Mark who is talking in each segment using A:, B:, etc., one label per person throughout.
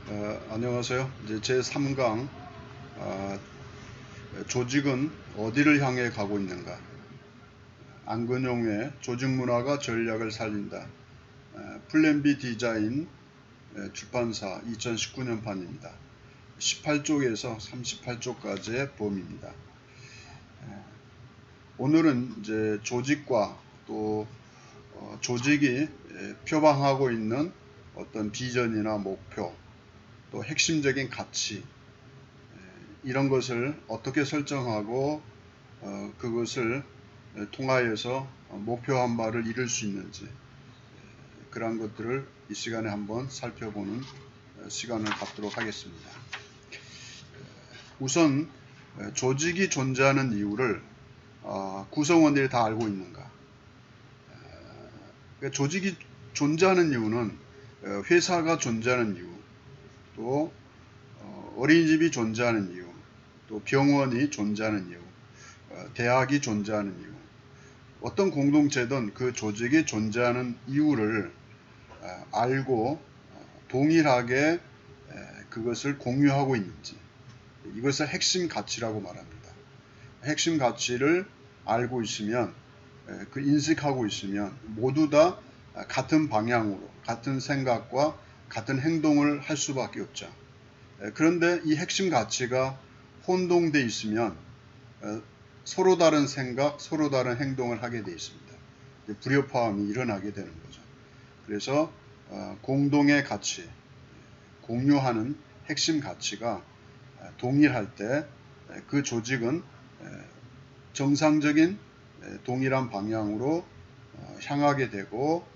A: 안녕하세요. 이제 제 3강 조직은 어디를 향해 가고 있는가? 안근용의 조직 문화가 전략을 살린다. 플랜 B 디자인 출판사 2019년 판입니다. 18쪽에서 38쪽까지의 범위입니다. 오늘은 이제 조직과 또 조직이 표방하고 있는 어떤 비전이나 목표, 또 핵심적인 가치, 이런 것을 어떻게 설정하고 그것을 통하여서 목표한 바를 이룰 수 있는지, 그러한 것들을 이 시간에 한번 살펴보는 시간을 갖도록 하겠습니다. 우선 조직이 존재하는 이유를 구성원들이 다 알고 있는가? 그러니까 조직이 존재하는 이유는 회사가 존재하는 이유, 또 어린이집이 존재하는 이유, 또 병원이 존재하는 이유, 대학이 존재하는 이유, 어떤 공동체든 그 조직이 존재하는 이유를 알고 동일하게 그것을 공유하고 있는지, 이것을 핵심 가치라고 말합니다. 핵심 가치를 알고 있으면, 그 인식하고 있으면 모두 다 같은 방향으로, 같은 생각과 같은 행동을 할 수밖에 없죠. 그런데 이 핵심 가치가 혼동되어 있으면 서로 다른 생각, 서로 다른 행동을 하게 되어 있습니다. 불협화음이 일어나게 되는 거죠. 그래서 공동의 가치, 공유하는 핵심 가치가 동일할 때 그 조직은 정상적인 동일한 방향으로 향하게 되고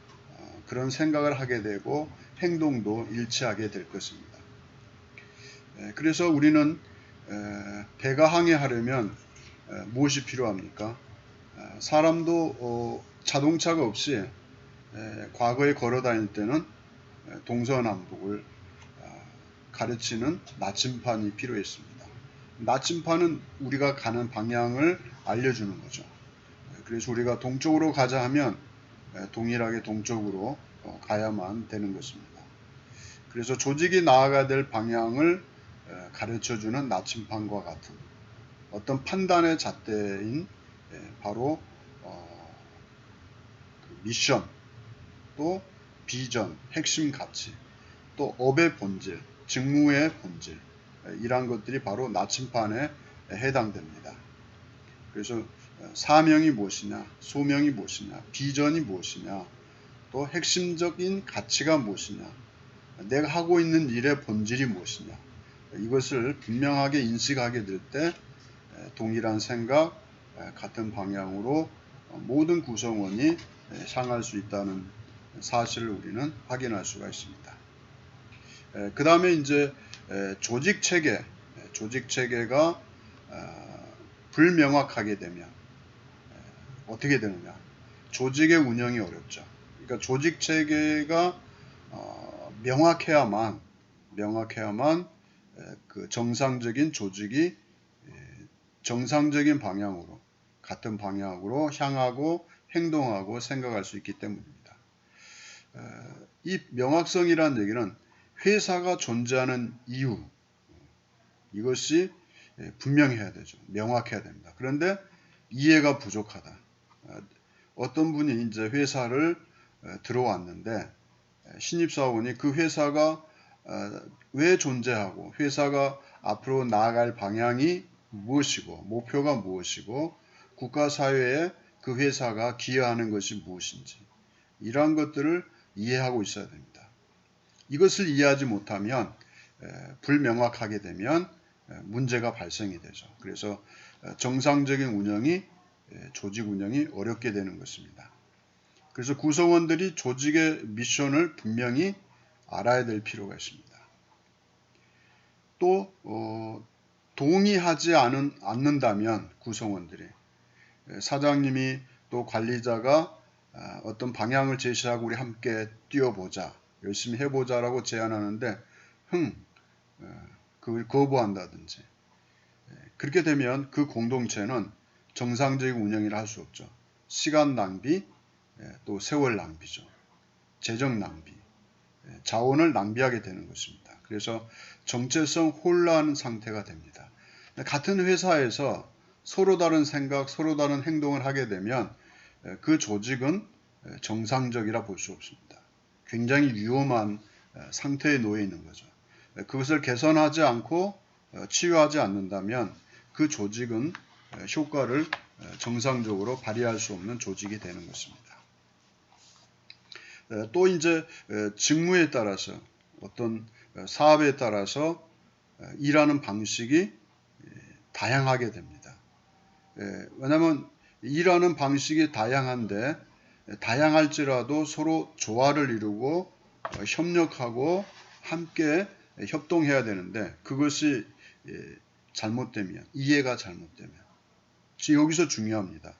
A: 그런 생각을 하게 되고 행동도 일치하게 될 것입니다. 그래서 우리는 배가 항해하려면 무엇이 필요합니까? 사람도 자동차가 없이 과거에 걸어 다닐 때는 동서남북을 가르치는 나침판이 필요했습니다. 나침판은 우리가 가는 방향을 알려주는 거죠. 그래서 우리가 동쪽으로 가자 하면 동일하게 동쪽으로 가야만 되는 것입니다. 그래서 조직이 나아가야 될 방향을 가르쳐주는 나침판과 같은 어떤 판단의 잣대인 바로 미션, 또 비전, 핵심 가치, 또 업의 본질, 직무의 본질, 이러한 것들이 바로 나침판에 해당됩니다. 그래서 사명이 무엇이냐, 소명이 무엇이냐, 비전이 무엇이냐, 또 핵심적인 가치가 무엇이냐, 내가 하고 있는 일의 본질이 무엇이냐, 이것을 분명하게 인식하게 될 때 동일한 생각, 같은 방향으로 모든 구성원이 향할 수 있다는 사실을 우리는 확인할 수가 있습니다. 그 다음에 이제 조직 체계가 불명확하게 되면 어떻게 되느냐? 조직의 운영이 어렵죠. 그러니까 조직 체계가 명확해야만 그 정상적인 조직이 정상적인 방향으로, 같은 방향으로 향하고 행동하고 생각할 수 있기 때문입니다. 이 명확성이라는 얘기는 회사가 존재하는 이유, 이것이 분명해야 되죠. 명확해야 됩니다. 그런데 이해가 부족하다. 어떤 분이 이제 회사를 들어왔는데 신입사원이 그 회사가 왜 존재하고 회사가 앞으로 나아갈 방향이 무엇이고 목표가 무엇이고 국가사회에 그 회사가 기여하는 것이 무엇인지 이러한 것들을 이해하고 있어야 됩니다. 이것을 이해하지 못하면 불명확하게 되면 문제가 발생이 되죠. 그래서 정상적인 운영이 조직 운영이 어렵게 되는 것입니다. 그래서 구성원들이 조직의 미션을 분명히 알아야 될 필요가 있습니다. 또 동의하지 않는다면 구성원들이 사장님이 또 관리자가 어떤 방향을 제시하고 우리 함께 뛰어보자, 열심히 해보자라고 제안하는데 그걸 거부한다든지 그렇게 되면 그 공동체는 정상적인 운영을 할 수 없죠. 시간 낭비, 또 세월 낭비죠. 재정 낭비, 자원을 낭비하게 되는 것입니다. 그래서 정체성 혼란 상태가 됩니다. 같은 회사에서 서로 다른 생각, 서로 다른 행동을 하게 되면 그 조직은 정상적이라 볼 수 없습니다. 굉장히 위험한 상태에 놓여 있는 거죠. 그것을 개선하지 않고 치유하지 않는다면 그 조직은 효과를 정상적으로 발휘할 수 없는 조직이 되는 것입니다. 또 이제 직무에 따라서 어떤 사업에 따라서 일하는 방식이 다양하게 됩니다. 왜냐하면 일하는 방식이 다양한데 다양할지라도 서로 조화를 이루고 협력하고 함께 협동해야 되는데 그것이 잘못되면 이해가 잘못되면 여기서 중요합니다.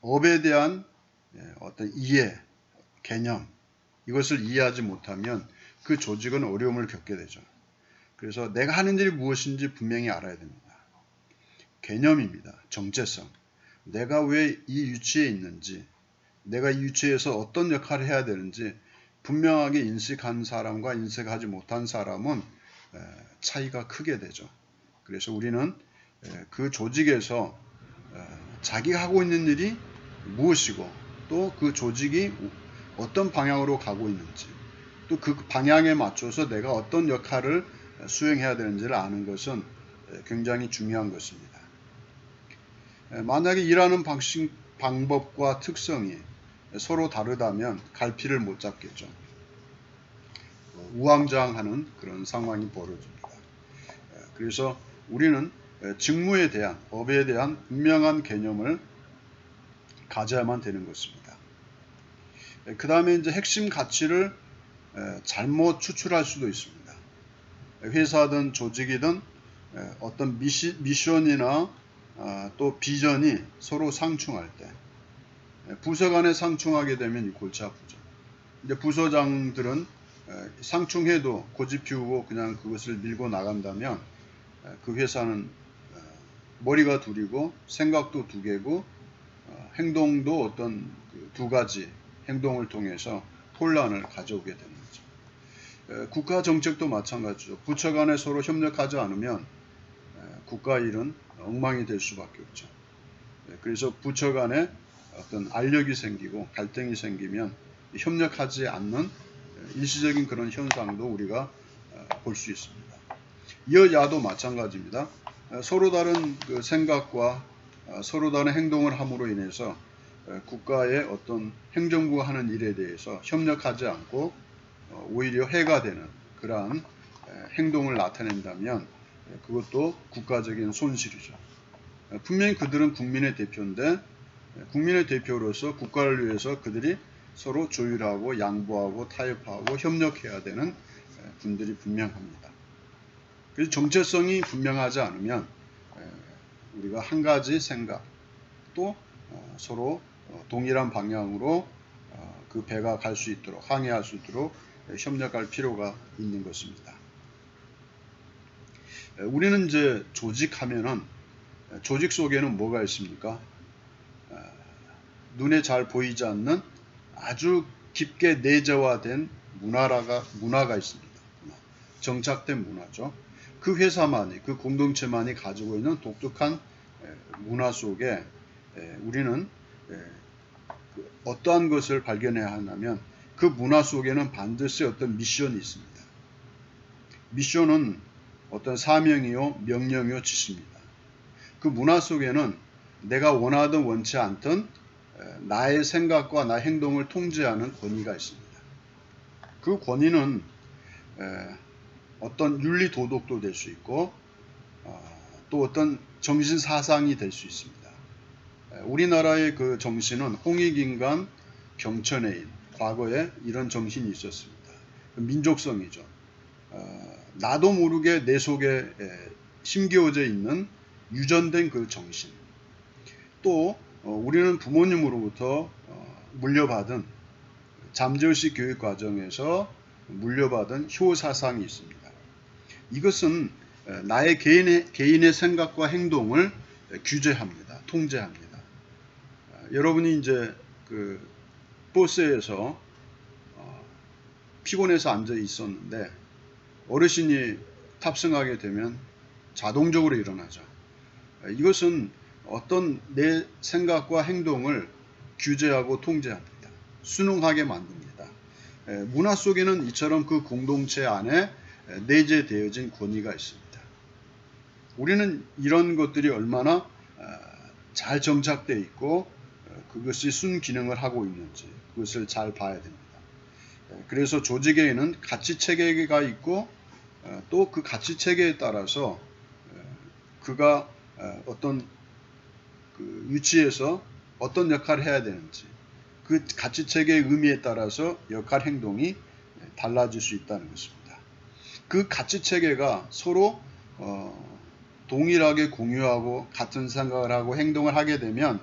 A: 업에 대한 어떤 이해, 개념 이것을 이해하지 못하면 그 조직은 어려움을 겪게 되죠. 그래서 내가 하는 일이 무엇인지 분명히 알아야 됩니다. 개념입니다. 정체성. 내가 왜 이 위치에 있는지, 내가 이 위치에서 어떤 역할을 해야 되는지 분명하게 인식한 사람과 인식하지 못한 사람은 차이가 크게 되죠. 그래서 우리는 그 조직에서 자기가 하고 있는 일이 무엇이고 또 그 조직이 어떤 방향으로 가고 있는지 또 그 방향에 맞춰서 내가 어떤 역할을 수행해야 되는지를 아는 것은 굉장히 중요한 것입니다. 만약에 일하는 방법과 특성이 서로 다르다면 갈피를 못 잡겠죠. 우왕좌왕하는 그런 상황이 벌어집니다. 그래서 우리는 직무에 대한, 업에 대한 분명한 개념을 가져야만 되는 것입니다. 그 다음에 이제 핵심 가치를 잘못 추출할 수도 있습니다. 회사든 조직이든 어떤 미션이나 또 비전이 서로 상충할 때 부서 간에 상충하게 되면 골치 아프죠. 이제 부서장들은 상충해도 고집 피우고 그냥 그것을 밀고 나간다면 그 회사는 머리가 둘이고 생각도 두 개고 행동도 어떤 두 가지 행동을 통해서 혼란을 가져오게 되는 거죠. 국가 정책도 마찬가지죠. 부처 간에 서로 협력하지 않으면 국가 일은 엉망이 될 수밖에 없죠. 그래서 부처 간에 어떤 알력이 생기고 갈등이 생기면 협력하지 않는 일시적인 그런 현상도 우리가 볼 수 있습니다. 여야도 마찬가지입니다. 서로 다른 그 생각과 서로 다른 행동을 함으로 인해서 국가의 어떤 행정부가 하는 일에 대해서 협력하지 않고 오히려 해가 되는 그러한 행동을 나타낸다면 그것도 국가적인 손실이죠. 분명히 그들은 국민의 대표인데 국민의 대표로서 국가를 위해서 그들이 서로 조율하고 양보하고 타협하고 협력해야 되는 분들이 분명합니다. 그래서 정체성이 분명하지 않으면 우리가 한 가지 생각 또 서로 동일한 방향으로 그 배가 갈 수 있도록 항해할 수 있도록 협력할 필요가 있는 것입니다. 우리는 이제 조직하면은 조직 속에는 뭐가 있습니까? 눈에 잘 보이지 않는 아주 깊게 내재화된 문화가 있습니다. 정착된 문화죠. 그 회사만이, 그 공동체만이 가지고 있는 독특한 문화 속에 우리는 어떠한 것을 발견해야 하냐면 그 문화 속에는 반드시 어떤 미션이 있습니다. 미션은 어떤 사명이요, 명령이요, 지시입니다. 그 문화 속에는 내가 원하든 원치 않든 나의 생각과 나의 행동을 통제하는 권위가 있습니다. 그 권위는 어떤 윤리 도덕도 될 수 있고 또 어떤 정신 사상이 될 수 있습니다. 우리나라의 그 정신은 홍익인간 경천해인 과거에 이런 정신이 있었습니다. 민족성이죠. 나도 모르게 내 속에 심겨져 있는 유전된 그 정신. 또 우리는 부모님으로부터 물려받은 잠재의식 교육 과정에서 물려받은 효사상이 있습니다. 이것은 나의 개인의 생각과 행동을 규제합니다. 통제합니다. 여러분이 이제 그 버스에서 피곤해서 앉아 있었는데 어르신이 탑승하게 되면 자동적으로 일어나죠. 이것은 어떤 내 생각과 행동을 규제하고 통제합니다. 순응하게 만듭니다. 문화 속에는 이처럼 그 공동체 안에 내재되어진 권위가 있습니다. 우리는 이런 것들이 얼마나 잘 정착되어 있고 그것이 순기능을 하고 있는지 그것을 잘 봐야 됩니다. 그래서 조직에는 가치체계가 있고 또 그 가치체계에 따라서 그가 어떤 그 위치에서 어떤 역할을 해야 되는지 그 가치체계의 의미에 따라서 역할 행동이 달라질 수 있다는 것입니다. 그 가치체계가 서로 동일하게 공유하고 같은 생각을 하고 행동을 하게 되면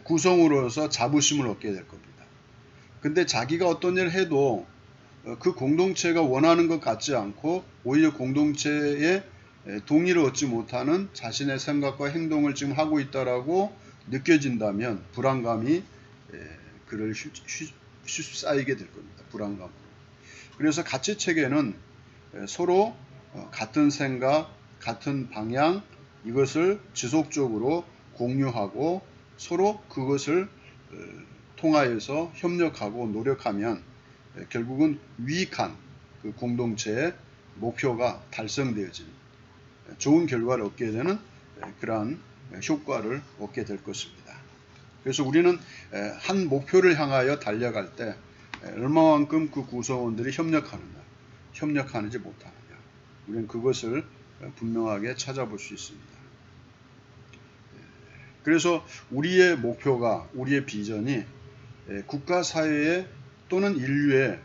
A: 구성으로서 자부심을 얻게 될 겁니다. 근데 자기가 어떤 일을 해도 그 공동체가 원하는 것 같지 않고 오히려 공동체에 동의를 얻지 못하는 자신의 생각과 행동을 지금 하고 있다라고 느껴진다면 불안감이 그를 휩싸이게 될 겁니다. 불안감으로. 그래서 가치체계는 서로 같은 생각, 같은 방향 이것을 지속적으로 공유하고 서로 그것을 통하여서 협력하고 노력하면 결국은 유익한 그 공동체의 목표가 달성되어지는 좋은 결과를 얻게 되는 그러한 효과를 얻게 될 것입니다. 그래서 우리는 한 목표를 향하여 달려갈 때 얼마만큼 그 구성원들이 협력하는지 못하느냐. 우리는 그것을 분명하게 찾아볼 수 있습니다. 그래서 우리의 목표가 우리의 비전이 국가 사회에 또는 인류에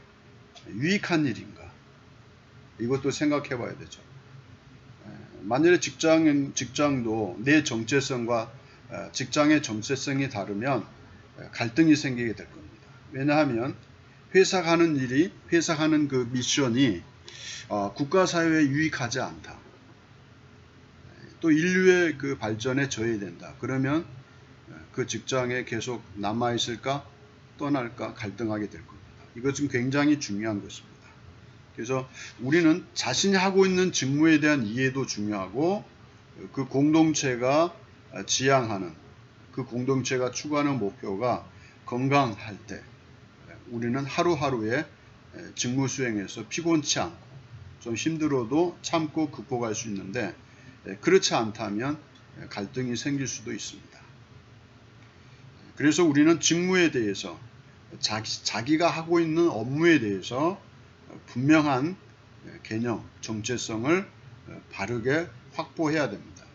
A: 유익한 일인가 이것도 생각해 봐야 되죠. 만일에 직장도 내 정체성과 직장의 정체성이 다르면 갈등이 생기게 될 겁니다. 왜냐하면 회사 가는 그 미션이 국가 사회에 유익하지 않다. 또 인류의 그 발전에 저해된다. 그러면 그 직장에 계속 남아있을까 떠날까 갈등하게 될 겁니다. 이것은 굉장히 중요한 것입니다. 그래서 우리는 자신이 하고 있는 직무에 대한 이해도 중요하고 그 공동체가 지향하는 그 공동체가 추구하는 목표가 건강할 때 우리는 하루하루의 직무 수행에서 피곤치 않고 좀 힘들어도 참고 극복할 수 있는데 그렇지 않다면 갈등이 생길 수도 있습니다. 그래서 우리는 직무에 대해서 자기가 하고 있는 업무에 대해서 분명한 개념, 정체성을 바르게 확보해야 됩니다.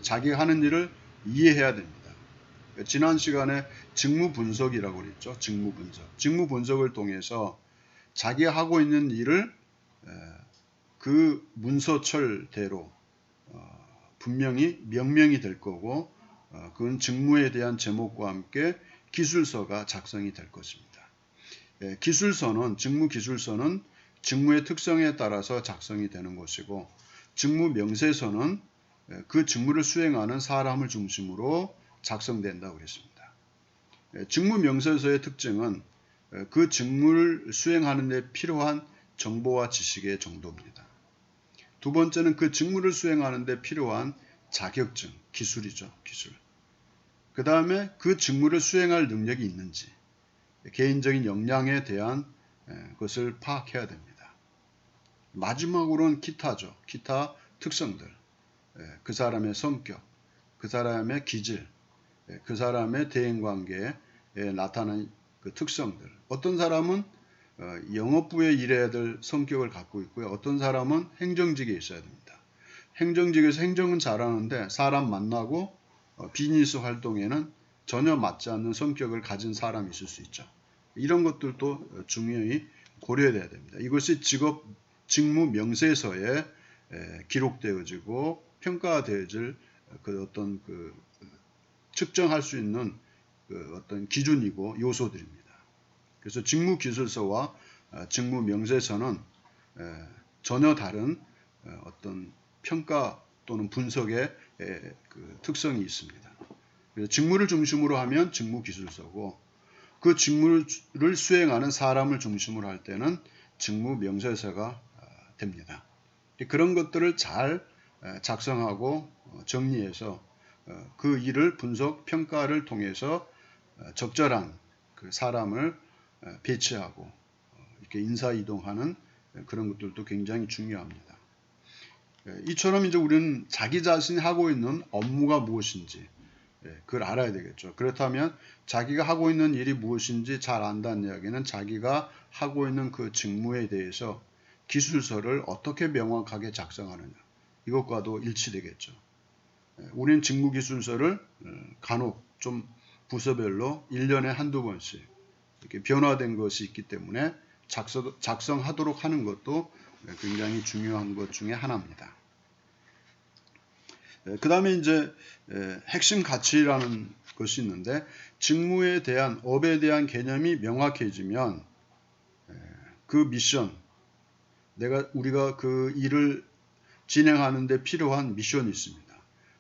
A: 자기가 하는 일을 이해해야 됩니다. 지난 시간에 직무 분석이라고 그랬죠. 직무 분석. 직무 분석을 통해서 자기가 하고 있는 일을 그 문서철대로 분명히 명명이 될 거고 그건 직무에 대한 제목과 함께 기술서가 작성이 될 것입니다. 기술서는 직무 기술서는 직무의 특성에 따라서 작성이 되는 것이고 직무 명세서는 그 직무를 수행하는 사람을 중심으로 작성된다고 그랬습니다. 직무 명세서의 특징은 그 직무를 수행하는 데 필요한 정보와 지식의 정도입니다. 두 번째는 그 직무를 수행하는 데 필요한 자격증, 기술이죠. 기술. 그 다음에 그 직무를 수행할 능력이 있는지 개인적인 역량에 대한 것을 파악해야 됩니다. 마지막으로는 기타죠. 기타 특성들. 그 사람의 성격, 그 사람의 기질, 그 사람의 대인관계에 나타나는 그 특성들. 어떤 사람은 영업부에 일해야 될 성격을 갖고 있고요. 어떤 사람은 행정직에 있어야 됩니다. 행정직에서 행정은 잘하는데 사람 만나고 비즈니스 활동에는 전혀 맞지 않는 성격을 가진 사람이 있을 수 있죠. 이런 것들도 중요히 고려해야 됩니다. 이것이 직무 명세서에 기록되어지고 평가되어질 그 어떤 그 측정할 수 있는 그 어떤 기준이고 요소들입니다. 그래서 직무 기술서와 직무 명세서는 전혀 다른 어떤 평가 또는 분석의 그 특성이 있습니다. 그래서 직무를 중심으로 하면 직무 기술서고 그 직무를 수행하는 사람을 중심으로 할 때는 직무 명세서가 됩니다. 그런 것들을 잘 작성하고 정리해서 그 일을 분석, 평가를 통해서 적절한 그 사람을 배치하고 이렇게 인사 이동하는 그런 것들도 굉장히 중요합니다. 이처럼 이제 우리는 자기 자신이 하고 있는 업무가 무엇인지 그걸 알아야 되겠죠. 그렇다면 자기가 하고 있는 일이 무엇인지 잘 안다는 이야기는 자기가 하고 있는 그 직무에 대해서 기술서를 어떻게 명확하게 작성하느냐, 이것과도 일치되겠죠. 우리는 직무기술서를 간혹 좀 부서별로 1년에 한두 번씩 이렇게 변화된 것이 있기 때문에 작성하도록 하는 것도 굉장히 중요한 것 중에 하나입니다. 그 다음에 이제 핵심 가치라는 것이 있는데, 직무에 대한, 업에 대한 개념이 명확해지면 그 미션, 우리가 그 일을 진행하는 데 필요한 미션이 있습니다.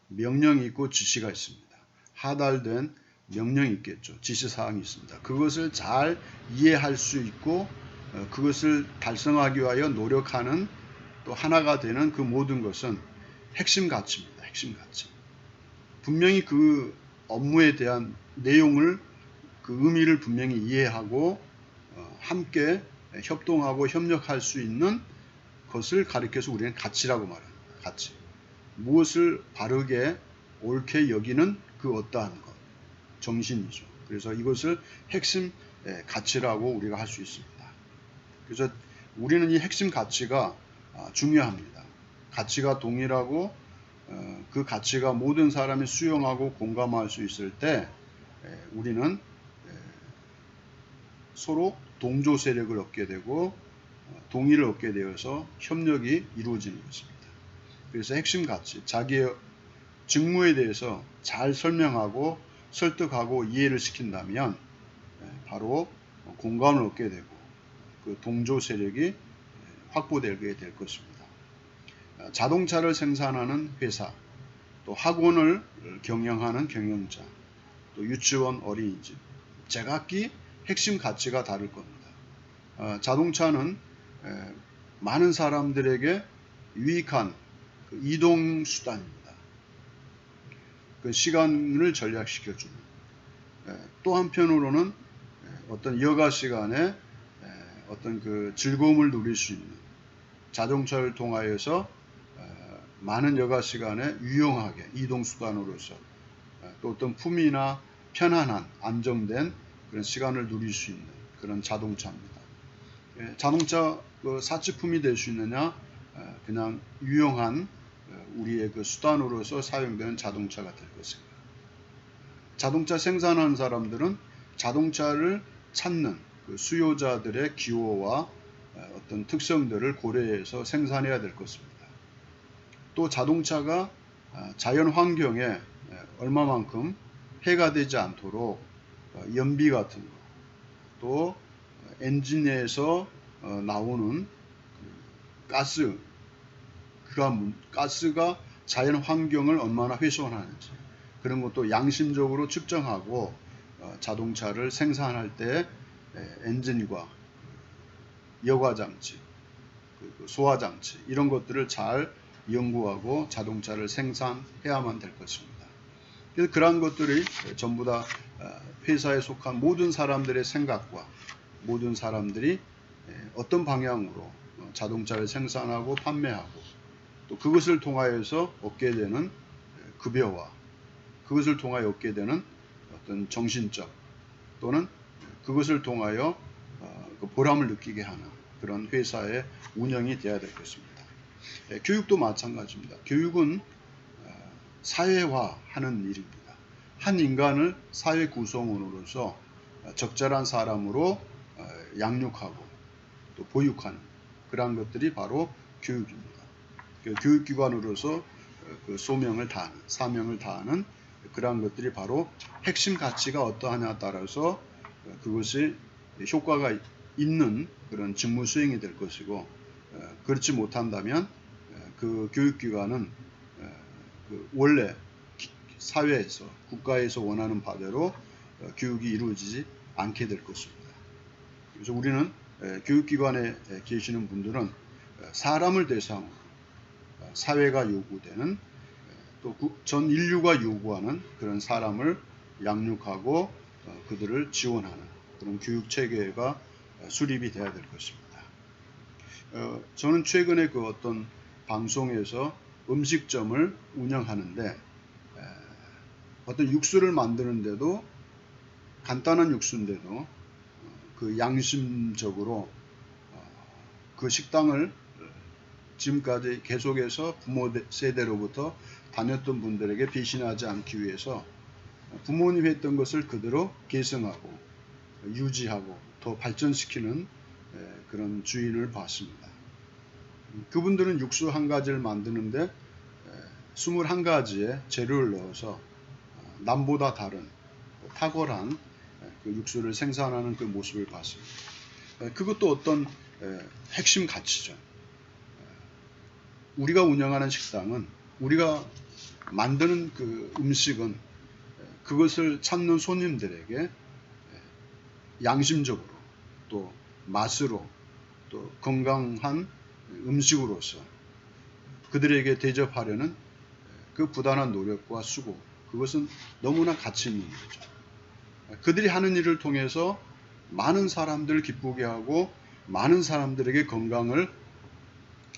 A: 명령이 있고 지시가 있습니다. 하달된 명령이 있겠죠. 지시사항이 있습니다. 그것을 잘 이해할 수 있고 그것을 달성하기 위하여 노력하는 또 하나가 되는 그 모든 것은 핵심 가치입니다. 핵심 가치. 분명히 그 업무에 대한 내용을, 그 의미를 분명히 이해하고 함께 협동하고 협력할 수 있는 것을 가리켜서 우리는 가치라고 말합니다. 가치. 무엇을 바르게 옳게 여기는 그 어떠한 것. 정신이죠. 그래서 이것을 핵심 가치라고 우리가 할 수 있습니다. 그래서 우리는 이 핵심 가치가 중요합니다. 가치가 동일하고 그 가치가 모든 사람이 수용하고 공감할 수 있을 때 우리는 서로 동조 세력을 얻게 되고 동의를 얻게 되어서 협력이 이루어지는 것입니다. 그래서 핵심 가치, 자기의 직무에 대해서 잘 설명하고 설득하고 이해를 시킨다면 바로 공감을 얻게 되고 그 동조 세력이 확보되게 될 것입니다. 자동차를 생산하는 회사, 또 학원을 경영하는 경영자, 또 유치원, 어린이집, 제각기 핵심 가치가 다를 겁니다. 자동차는 많은 사람들에게 유익한 그 이동 수단입니다. 그 시간을 절약시켜주는. 또 한편으로는 어떤 여가 시간에 어떤 그 즐거움을 누릴 수 있는, 자동차를 통하여서 많은 여가 시간에 유용하게 이동수단으로서 또 어떤 품위나 편안한 안정된 그런 시간을 누릴 수 있는 그런 자동차입니다. 자동차 그 사치품이 될 수 있느냐, 그냥 유용한 우리의 그 수단으로서 사용되는 자동차가 될 것입니다. 자동차 생산하는 사람들은 자동차를 찾는 그 수요자들의 기호와 어떤 특성들을 고려해서 생산해야 될 것입니다. 또 자동차가 자연 환경에 얼마만큼 해가 되지 않도록 연비 같은 거, 또 엔진에서 나오는 가스가 자연 환경을 얼마나 훼손하는지 그런 것도 양심적으로 측정하고 자동차를 생산할 때 엔진과 여과장치, 소화장치 이런 것들을 잘 연구하고 자동차를 생산해야만 될 것입니다. 그래서 그러한 것들이 전부 다 회사에 속한 모든 사람들의 생각과 모든 사람들이 어떤 방향으로 자동차를 생산하고 판매하고 또 그것을 통하여서 얻게 되는 급여와 그것을 통하여 얻게 되는 어떤 정신적 또는 그것을 통하여 보람을 느끼게 하는 그런 회사의 운영이 되어야 될 것입니다. 교육도 마찬가지입니다. 교육은 사회화하는 일입니다. 한 인간을 사회 구성원으로서 적절한 사람으로 양육하고 또 보육하는 그러한 것들이 바로 교육입니다. 교육기관으로서 그 소명을 다하는, 사명을 다하는 그러한 것들이 바로 핵심 가치가 어떠하냐에 따라서 그것이 효과가 있는 그런 직무 수행이 될 것이고, 그렇지 못한다면 그 교육기관은 원래 사회에서 국가에서 원하는 바대로 교육이 이루어지지 않게 될 것입니다. 그래서 우리는 교육기관에 계시는 분들은 사람을 대상으로 사회가 요구되는 또 전 인류가 요구하는 그런 사람을 양육하고 그들을 지원하는 그런 교육 체계가 수립이 돼야 될 것입니다. 저는 최근에 그 어떤 방송에서 음식점을 운영하는데 어떤 육수를 만드는데도 간단한 육수인데도 그 양심적으로 그 식당을 지금까지 계속해서 부모 세대로부터 다녔던 분들에게 배신하지 않기 위해서 부모님이 했던 것을 그대로 계승하고 유지하고 더 발전시키는 그런 주인을 봤습니다. 그분들은 육수 한 가지를 만드는데 21가지의 재료를 넣어서 남보다 다른 탁월한 그 육수를 생산하는 그 모습을 봤습니다. 그것도 어떤 핵심 가치죠. 우리가 운영하는 식당은 우리가 만드는 그 음식은 그것을 찾는 손님들에게 양심적으로 또 맛으로 또 건강한 음식으로서 그들에게 대접하려는 그 부단한 노력과 수고, 그것은 너무나 가치 있는 일이죠. 그들이 하는 일을 통해서 많은 사람들을 기쁘게 하고 많은 사람들에게 건강을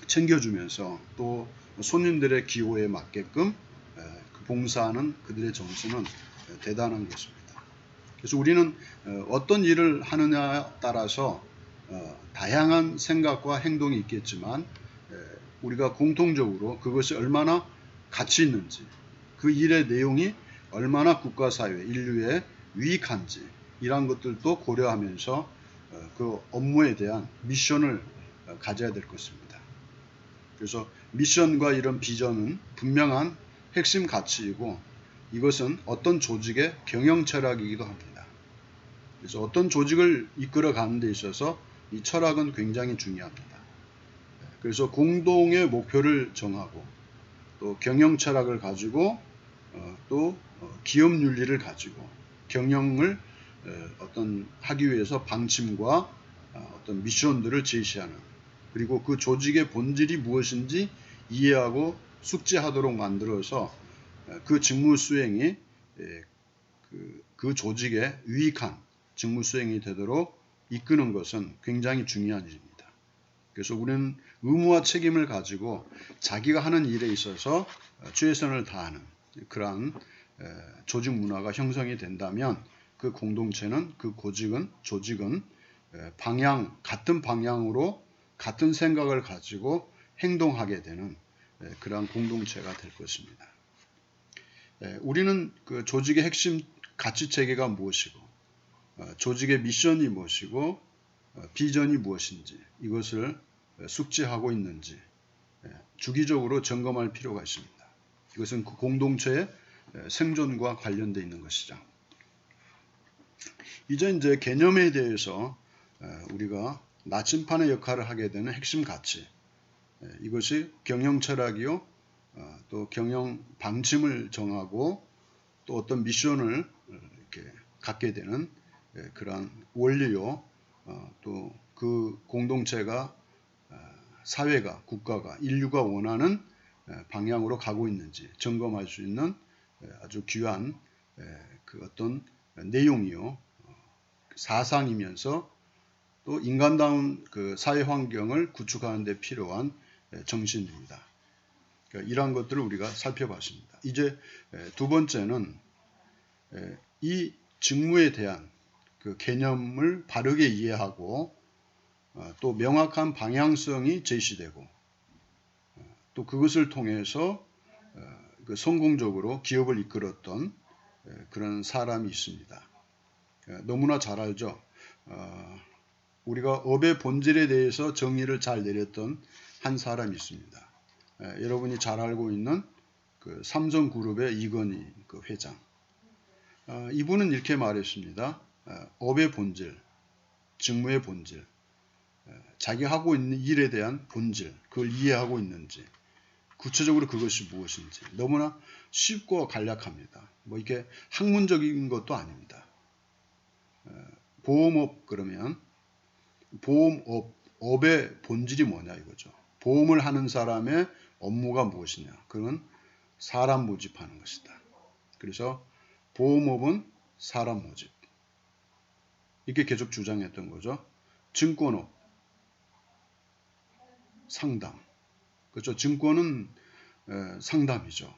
A: 챙겨주면서 또 손님들의 기호에 맞게끔 봉사하는 그들의 정신은 대단한 것입니다. 그래서 우리는 어떤 일을 하느냐에 따라서 다양한 생각과 행동이 있겠지만 우리가 공통적으로 그것이 얼마나 가치 있는지, 그 일의 내용이 얼마나 국가사회, 인류에 유익한지 이런 것들도 고려하면서 그 업무에 대한 미션을 가져야 될 것입니다. 그래서 미션과 이런 비전은 분명한 핵심 가치이고 이것은 어떤 조직의 경영 철학이기도 합니다. 그래서 어떤 조직을 이끌어 가는 데 있어서 이 철학은 굉장히 중요합니다. 그래서 공동의 목표를 정하고 또 경영 철학을 가지고 또 기업 윤리를 가지고 경영을 어떤 하기 위해서 방침과 어떤 미션들을 제시하는, 그리고 그 조직의 본질이 무엇인지 이해하고 숙지하도록 만들어서 그 직무 수행이 그 조직에 유익한 직무 수행이 되도록 이끄는 것은 굉장히 중요한 일입니다. 그래서 우리는 의무와 책임을 가지고 자기가 하는 일에 있어서 최선을 다하는 그러한 조직 문화가 형성이 된다면 그 공동체는, 그 조직은 같은 방향으로 같은 생각을 가지고 행동하게 되는 그러한 공동체가 될 것입니다. 우리는 그 조직의 핵심 가치 체계가 무엇이고 조직의 미션이 무엇이고 비전이 무엇인지 이것을 숙지하고 있는지 주기적으로 점검할 필요가 있습니다. 이것은 그 공동체의 생존과 관련되어 있는 것이죠. 이제 개념에 대해서 우리가 나침판의 역할을 하게 되는 핵심 가치, 이것이 경영 철학이요, 또 경영 방침을 정하고 또 어떤 미션을 이렇게 갖게 되는 그러한 원리요, 또 그 공동체가 사회가, 국가가, 인류가 원하는 방향으로 가고 있는지 점검할 수 있는 아주 귀한 그 어떤 내용이요, 사상이면서 또 인간다운 그 사회 환경을 구축하는 데 필요한 정신입니다. 그러니까 이러한 것들을 우리가 살펴봤습니다. 이제 두 번째는 이 직무에 대한 그 개념을 바르게 이해하고 또 명확한 방향성이 제시되고 또 그것을 통해서 성공적으로 기업을 이끌었던 그런 사람이 있습니다. 너무나 잘 알죠. 우리가 업의 본질에 대해서 정의를 잘 내렸던 한 사람이 있습니다. 여러분이 잘 알고 있는 그 삼성그룹의 이건희 그 회장. 이분은 이렇게 말했습니다. 업의 본질, 직무의 본질, 자기 하고 있는 일에 대한 본질, 그걸 이해하고 있는지, 구체적으로 그것이 무엇인지 너무나 쉽고 간략합니다. 뭐 이게 학문적인 것도 아닙니다. 보험업 그러면 보험업의 본질이 뭐냐 이거죠. 보험을 하는 사람의 업무가 무엇이냐? 그건 사람 모집하는 것이다. 그래서 보험업은 사람 모집. 이렇게 계속 주장했던 거죠. 증권업, 상담. 그렇죠. 증권은 상담이죠.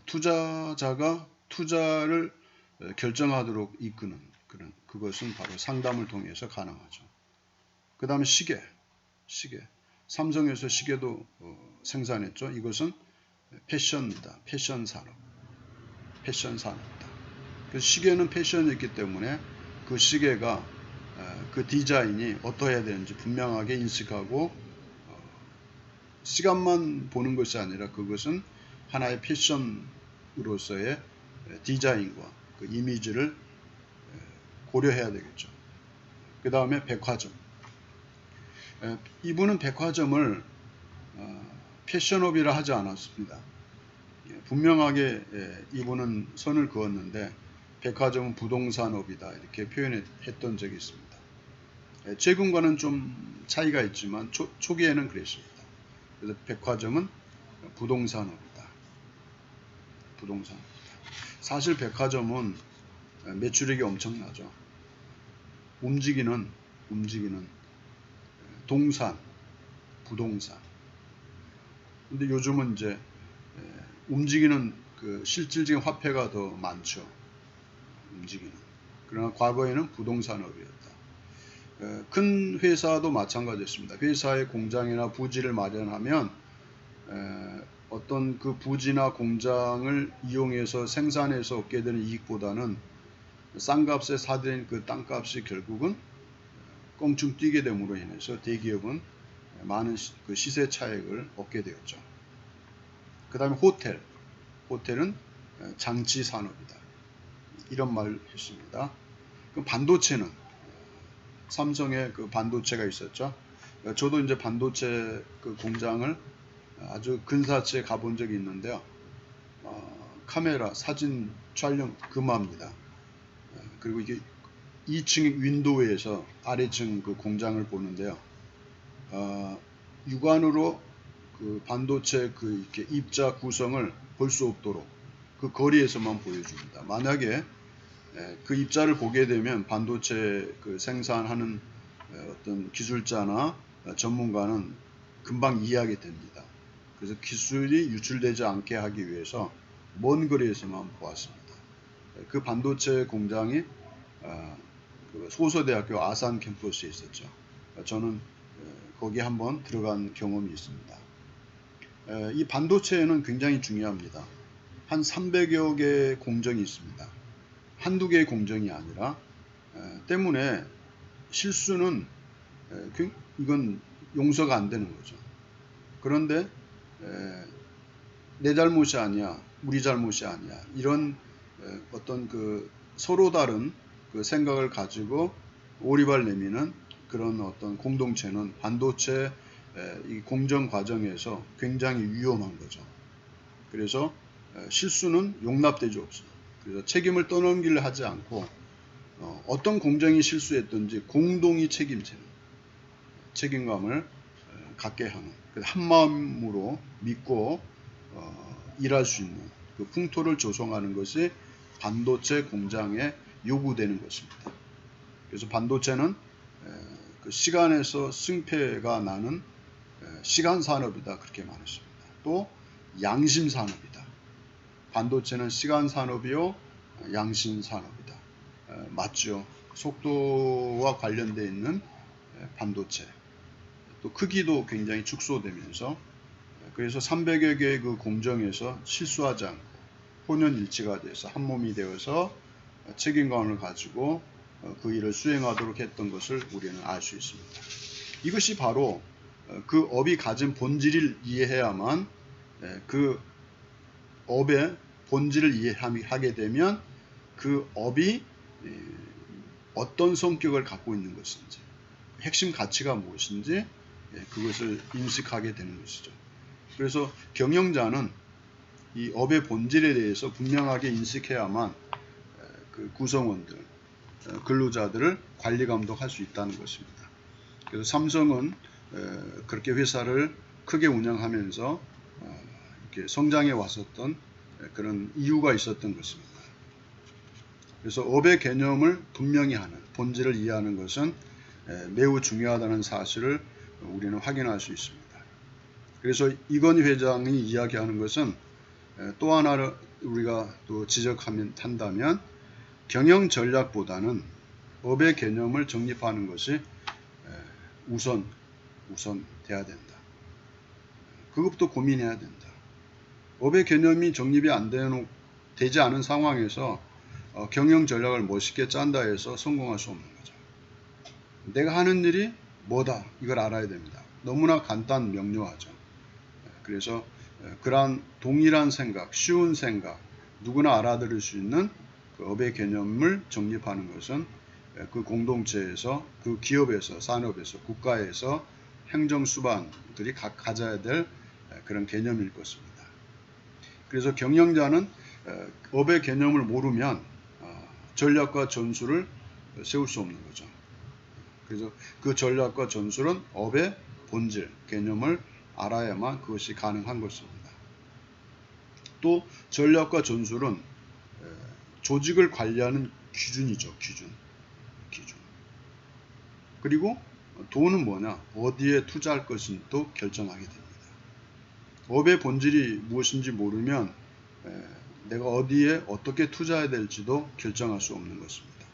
A: 투자자가 투자를 결정하도록 이끄는 그것은 바로 상담을 통해서 가능하죠. 그 다음에 시계. 삼성에서 시계도 생산했죠. 이것은 패션입니다. 패션 산업이다. 그래서 시계는 패션이기 때문에 그 시계가 그 디자인이 어떠해야 되는지 분명하게 인식하고 시간만 보는 것이 아니라 그것은 하나의 패션으로서의 디자인과 그 이미지를 고려해야 되겠죠. 그 다음에 백화점. 이분은 백화점을 패션업이라 하지 않았습니다. 분명하게 이분은 선을 그었는데 백화점은 부동산업이다 이렇게 표현했던 적이 있습니다. 최근과는 좀 차이가 있지만 초기에는 그랬습니다. 그래서 백화점은 부동산업이다. 사실 백화점은 매출액이 엄청나죠. 움직이는 부동산. 근데 요즘은 이제 움직이는 그 실질적인 화폐가 더 많죠. 그러나 과거에는 부동산업이었다. 큰 회사도 마찬가지였습니다. 회사의 공장이나 부지를 마련하면 어떤 그 부지나 공장을 이용해서 생산해서 얻게 되는 이익보다는 싼 값에 사들인 그 땅값이 결국은 껑충 뛰게 됨으로 인해서 대기업은 많은 그 시세 차익을 얻게 되었죠. 그 다음에 호텔은 장치 산업이다. 이런 말을 했습니다. 그 반도체는 삼성의 그 반도체가 있었죠. 저도 이제 반도체 그 공장을 아주 근사치에 가본 적이 있는데요. 카메라, 사진 촬영 금화입니다. 그리고 이게 2층 윈도우에서 아래층 그 공장을 보는데요. 육안으로 그 반도체 그 이렇게 입자 구성을 볼 수 없도록 그 거리에서만 보여줍니다. 만약에 그 입자를 보게 되면 반도체 그 생산하는 어떤 기술자나 전문가는 금방 이해하게 됩니다. 그래서 기술이 유출되지 않게 하기 위해서 먼 거리에서만 보았습니다. 그 반도체 공장이 그 소서대학교 아산 캠퍼스에 있었죠. 저는 거기 한번 들어간 경험이 있습니다. 이 반도체는 굉장히 중요합니다. 한 300여 개의 공정이 있습니다. 한두 개의 공정이 아니라 때문에 실수는 이건 용서가 안 되는 거죠. 그런데 내 잘못이 아니야, 우리 잘못이 아니야, 이런 어떤 그 서로 다른 그 생각을 가지고 오리발 내미는 그런 어떤 공동체는 반도체 이 공정 과정에서 굉장히 위험한 거죠. 그래서 실수는 용납되지 없습니다. 그래서 책임을 떠넘기려 하지 않고 어떤 공정이 실수했든지 공동이 책임지는 책임감을 갖게 하는 한 마음으로 믿고 일할 수 있는 그 풍토를 조성하는 것이 반도체 공장에 요구되는 것입니다. 그래서 반도체는 그 시간에서 승패가 나는 시간 산업이다 그렇게 말했습니다. 또 양심 산업이다. 반도체는 시간 산업이요 양심 산업이다. 맞죠. 속도와 관련되어 있는 반도체. 또 크기도 굉장히 축소되면서 그래서 300여 개의 그 공정에서 실수하지 않고 혼연일치가 돼서 한 몸이 되어서 책임감을 가지고 그 일을 수행하도록 했던 것을 우리는 알 수 있습니다. 이것이 바로 그 업이 가진 본질을 이해해야만 그 업의 본질을 이해하게 되면 그 업이 어떤 성격을 갖고 있는 것인지 핵심 가치가 무엇인지 그것을 인식하게 되는 것이죠. 그래서 경영자는 이 업의 본질에 대해서 분명하게 인식해야만 그 구성원들, 근로자들을 관리 감독할 수 있다는 것입니다. 그래서 삼성은 그렇게 회사를 크게 운영하면서 이렇게 성장해 왔었던 그런 이유가 있었던 것입니다. 그래서 업의 개념을 분명히 하는, 본질을 이해하는 것은 매우 중요하다는 사실을 우리는 확인할 수 있습니다. 그래서 이건희 회장이 이야기하는 것은 또 하나를 우리가 또 지적한다면 경영 전략보다는 업의 개념을 정립하는 것이 우선 돼야 된다. 그것부터 고민해야 된다. 업의 개념이 정립이 되지 않은 상황에서 경영 전략을 멋있게 짠다 해서 성공할 수 없는 거죠. 내가 하는 일이 뭐다 이걸 알아야 됩니다. 너무나 간단 명료하죠. 그래서 그러한 동일한 생각, 쉬운 생각, 누구나 알아들을 수 있는 그 업의 개념을 정립하는 것은 그 공동체에서, 그 기업에서, 산업에서, 국가에서 행정수반들이 가져야 될 그런 개념일 것입니다. 그래서 경영자는 업의 개념을 모르면 전략과 전술을 세울 수 없는 거죠. 그래서 그 전략과 전술은 업의 본질, 개념을 알아야만 그것이 가능한 것입니다. 또 전략과 전술은 조직을 관리하는 기준이죠. 기준. 그리고 돈은 뭐냐? 어디에 투자할 것인지도 결정하게 됩니다. 업의 본질이 무엇인지 모르면 내가 어디에 어떻게 투자해야 될지도 결정할 수 없는 것입니다.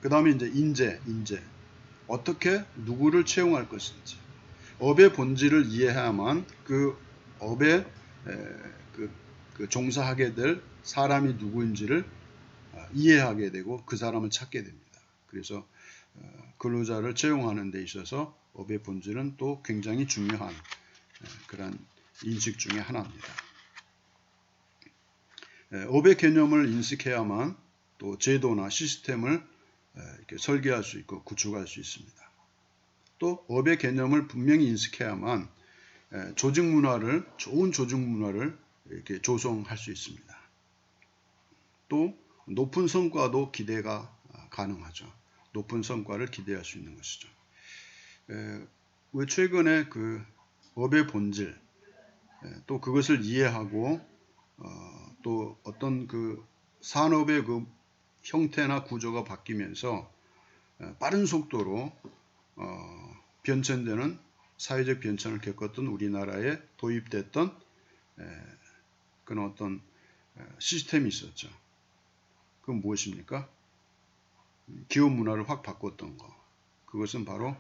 A: 그 다음에 이제 인재. 어떻게 누구를 채용할 것인지. 업의 본질을 이해해야만 그 업에 그 종사하게 될 사람이 누구인지를 이해하게 되고 그 사람을 찾게 됩니다. 그래서 근로자를 채용하는 데 있어서 업의 본질은 또 굉장히 중요한 그런 인식 중에 하나입니다. 업의 개념을 인식해야만 또 제도나 시스템을 이렇게 설계할 수 있고 구축할 수 있습니다. 또 업의 개념을 분명히 인식해야만 좋은 조직 문화를 이렇게 조성할 수 있습니다. 또 높은 성과도 기대가 가능하죠. 높은 성과를 기대할 수 있는 것이죠. 왜 최근에 그 업의 본질, 또 그것을 이해하고 또 어떤 그 산업의 그 형태나 구조가 바뀌면서 빠른 속도로 변천되는 사회적 변천을 겪었던 우리나라에 도입됐던 그런 어떤 시스템이 있었죠. 그건 무엇입니까? 기업 문화를 확 바꿨던 거. 그것은 바로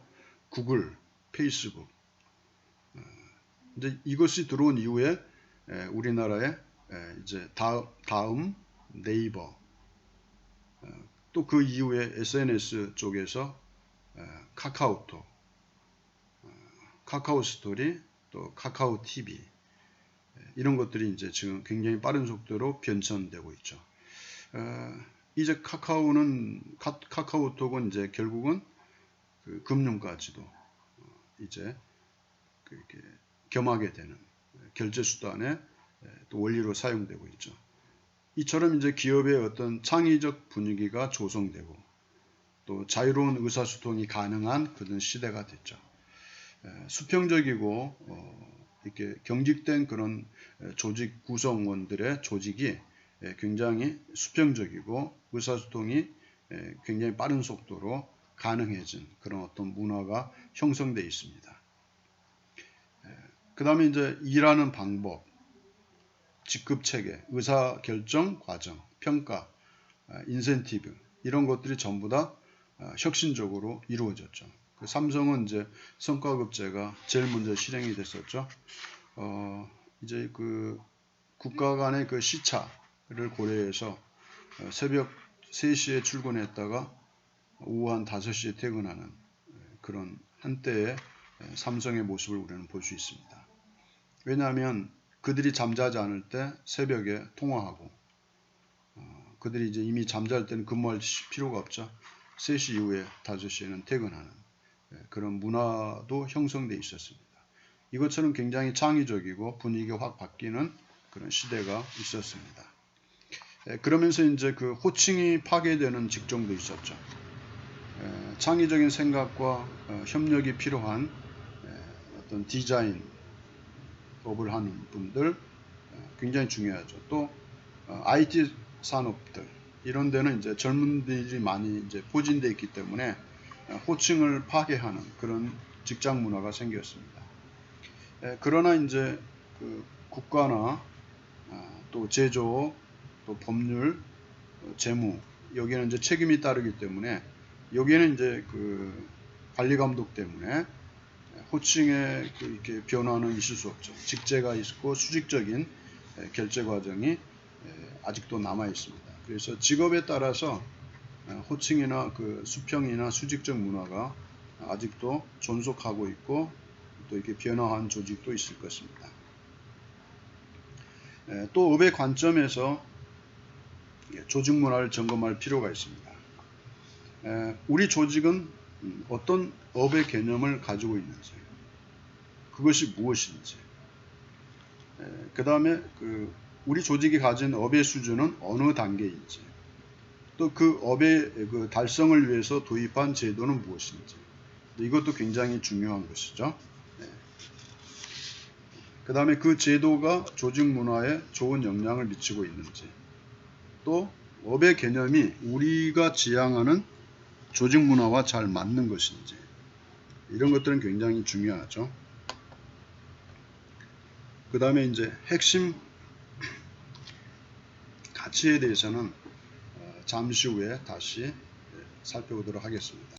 A: 구글, 페이스북. 이제 이것이 들어온 이후에 우리나라에 이제 다음 네이버, 또 그 이후에 SNS 쪽에서 카카오톡, 카카오 스토리, 또 카카오 TV 이런 것들이 이제 지금 굉장히 빠른 속도로 변천되고 있죠. 이제 카카오톡은 이제 결국은 그 금융까지도 이제 그렇게 겸하게 되는 결제 수단의 또 원리로 사용되고 있죠. 이처럼 이제 기업의 어떤 창의적 분위기가 조성되고 또 자유로운 의사소통이 가능한 그런 시대가 됐죠. 수평적이고 이렇게 경직된 그런 조직 구성원들의 조직이 굉장히 수평적이고 의사소통이 굉장히 빠른 속도로 가능해진 그런 어떤 문화가 형성되어 있습니다. 그 다음에 이제 일하는 방법, 직급체계, 의사결정 과정, 평가, 인센티브 이런 것들이 전부 다 혁신적으로 이루어졌죠. 그 삼성은 이제 성과급제가 제일 먼저 실행이 됐었죠. 이제 그 국가 간의 그 시차를 고려해서 새벽 3시에 출근했다가 오후 한 5시에 퇴근하는 그런 한때의 삼성의 모습을 우리는 볼 수 있습니다. 왜냐하면 그들이 잠자지 않을 때 새벽에 통화하고 그들이 이제 이미 잠잘 때는 근무할 필요가 없죠. 3시 이후에 5시에는 퇴근하는 그런 문화도 형성되어 있었습니다. 이것처럼 굉장히 창의적이고 분위기가 확 바뀌는 그런 시대가 있었습니다. 그러면서 이제 그 호칭이 파괴되는 직종도 있었죠. 창의적인 생각과 협력이 필요한 어떤 디자인 업을 하는 분들 굉장히 중요하죠. 또 IT 산업들 이런 데는 이제 젊은들이 많이 이제 포진되어 있기 때문에 호칭을 파괴하는 그런 직장 문화가 생겼습니다. 그러나 이제 그 국가나 또 제조, 또 법률, 재무 여기에는 이제 책임이 따르기 때문에 여기에는 이제 그 관리 감독 때문에 호칭의 이렇게 변화는 있을 수 없죠. 직제가 있고 수직적인 결제 과정이 아직도 남아 있습니다. 그래서 직업에 따라서 호칭이나 그 수평이나 수직적 문화가 아직도 존속하고 있고 또 이렇게 변화한 조직도 있을 것입니다. 또 업의 관점에서 조직 문화를 점검할 필요가 있습니다. 우리 조직은 어떤 업의 개념을 가지고 있는지, 그것이 무엇인지, 그 다음에 우리 조직이 가진 업의 수준은 어느 단계인지, 또 그 업의 그 달성을 위해서 도입한 제도는 무엇인지, 이것도 굉장히 중요한 것이죠. 그 다음에 그 제도가 조직 문화에 좋은 영향을 미치고 있는지, 또 업의 개념이 우리가 지향하는 조직 문화와 잘 맞는 것인지, 이런 것들은 굉장히 중요하죠. 그 다음에 이제 핵심 가치에 대해서는 잠시 후에 다시 살펴보도록 하겠습니다.